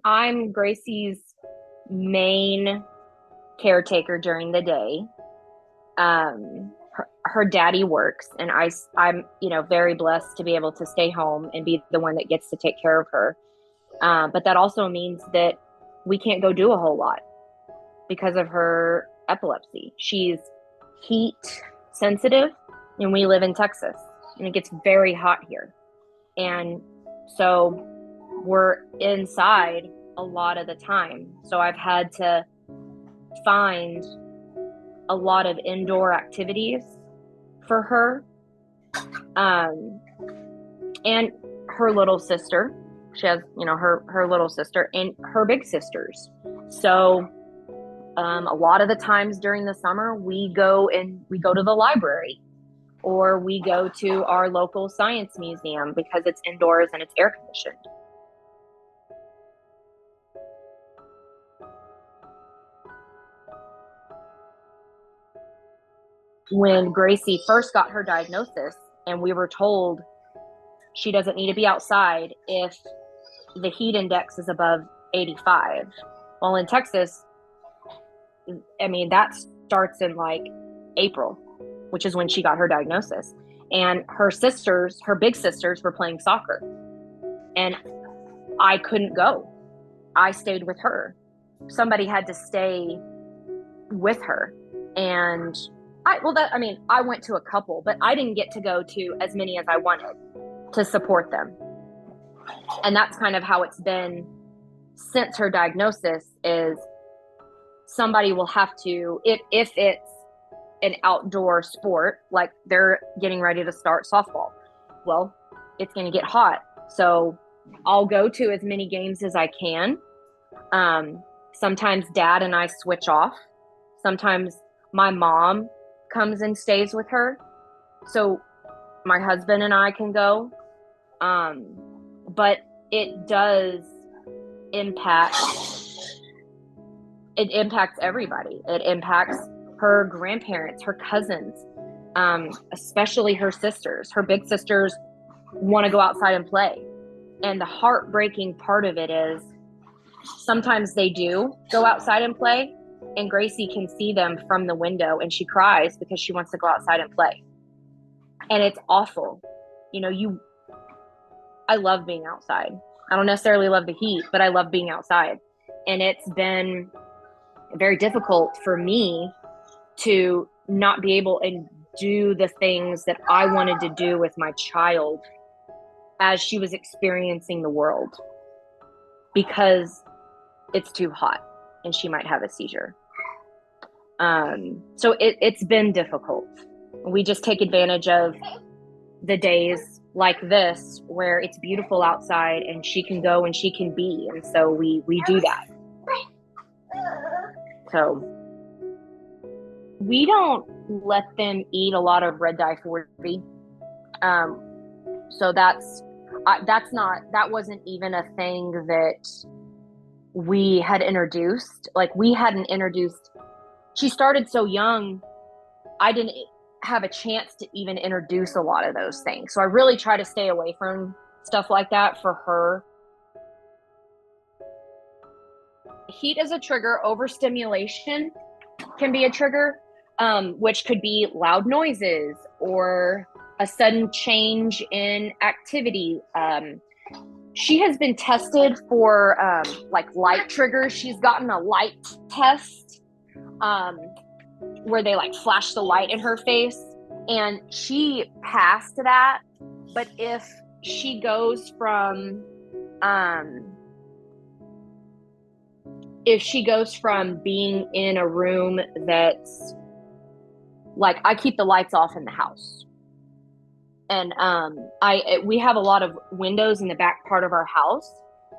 I'm Gracie's main caretaker during the day. Her daddy works, and I'm, very blessed to be able to stay home and be the one that gets to take care of her. But that also means that we can't go do a whole lot because of her epilepsy. She's heat sensitive, and we live in Texas, and it gets very hot here. And so we're inside a lot of the time. So I've had to find a lot of indoor activities for her. And her little sister, she has, her little sister and her big sisters. So a lot of the times during the summer, we go to the library, or we go to our local science museum because it's indoors and it's air conditioned. When Gracie first got her diagnosis and we were told she doesn't need to be outside if the heat index is above 85. Well, in Texas, that starts in like April, which is when she got her diagnosis. And her big sisters were playing soccer. And I couldn't go. I stayed with her. Somebody had to stay with her. And I went to a couple, but I didn't get to go to as many as I wanted to support them. And that's kind of how it's been since her diagnosis, is somebody will have to, if it's an outdoor sport, like they're getting ready to start softball, well, it's going to get hot. So I'll go to as many games as I can. Sometimes Dad and I switch off. Sometimes my mom comes and stays with her, so my husband and I can go. But it does impact. It impacts everybody. It impacts her grandparents, her cousins, especially her sisters. Her big sisters want to go outside and play. And the heartbreaking part of it is sometimes they do go outside and play, and Gracie can see them from the window and she cries because she wants to go outside and play. And it's awful. I love being outside. I don't necessarily love the heat, but I love being outside. And it's been very difficult for me to not be able and do the things that I wanted to do with my child as she was experiencing the world, because it's too hot and she might have a seizure. So it's been difficult. We just take advantage of the days like this where it's beautiful outside and she can go and she can be. And so we do that. So we don't let them eat a lot of red dye 40. So that wasn't even a thing that we had introduced. Like, we hadn't introduced, she started so young, I didn't have a chance to even introduce a lot of those things. So I really try to stay away from stuff like that for her. Heat is a trigger. Overstimulation can be a trigger, which could be loud noises or a sudden change in activity. She has been tested for light triggers. She's gotten a light test where they flash the light in her face, and she passed that. But if she goes from being in a room that's I keep the lights off in the house, and we have a lot of windows in the back part of our house,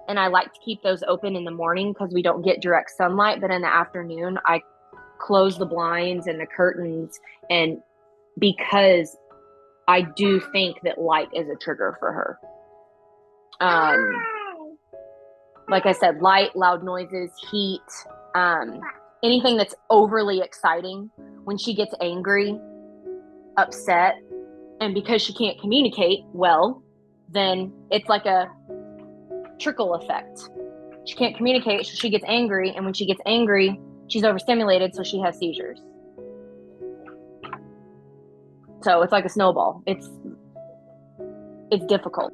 and I like to keep those open in the morning because we don't get direct sunlight. But in the afternoon, I close the blinds and the curtains, and because I do think that light is a trigger for her. Like I said, light, loud noises, heat, anything that's overly exciting. When she gets angry, upset, and because she can't communicate well, then it's like a trickle effect. She can't communicate, so she gets angry, and when she gets angry, she's overstimulated, so she has seizures. So it's like a snowball. It's difficult.